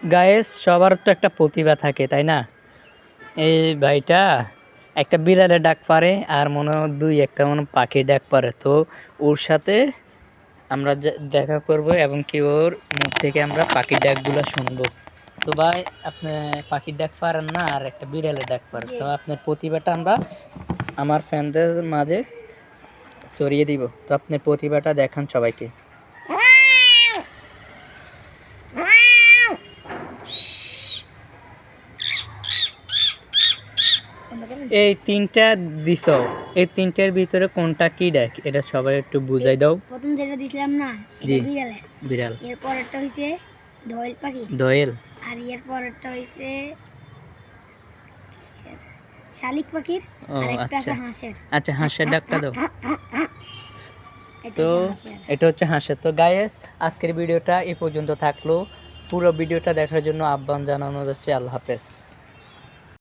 Guys সবার তো একটা প্রতিভা থাকে তাই না? এই ভাইটা একটা বিড়ালের ডাক পারে আর মনে হয় দুই একটা মনে হয় পাখির ডাক পারে। তো ওর সাথে আমরা দেখা করব এবং কি ওর মুখ থেকে আমরা পাখির ডাকগুলো শুনবো। তো ভাই আপনি পাখির ডাক পারেন না আর একটা বিড়ালের ডাক পারেন, তো আপনার প্রতিভাটা আমরা আমার ফ্যানদের মাঝে ছড়িয়ে দিব। তো আপনার প্রতিভাটা দেখান সবাইকে। এই তিনটা দিছ, এই তিনটার ভিতরে কোনটা কি ডাক এটা সবাই একটু বুঝাই দাও। প্রথম যেটা দিছিলাম না জি, এটা বিড়াল। বিড়াল। এর পরেরটা হইছে দোয়েল পাখি। দোয়েল। আর এর পরেরটা হইছে শালিক পাখির। ও আর একটা আছে আচ্ছা হাঁসের। আচ্ছা, হাঁসের ডাকটা দাও। এটা তো হচ্ছে হাঁসের। এটা হচ্ছে হাঁসের। তো গাইস আজকের ভিডিওটা এই পর্যন্ত থাকলো। পুরো ভিডিওটা দেখার জন্য আহ্বান জানানো যাচ্ছে। আল্লাহ হাফেজ।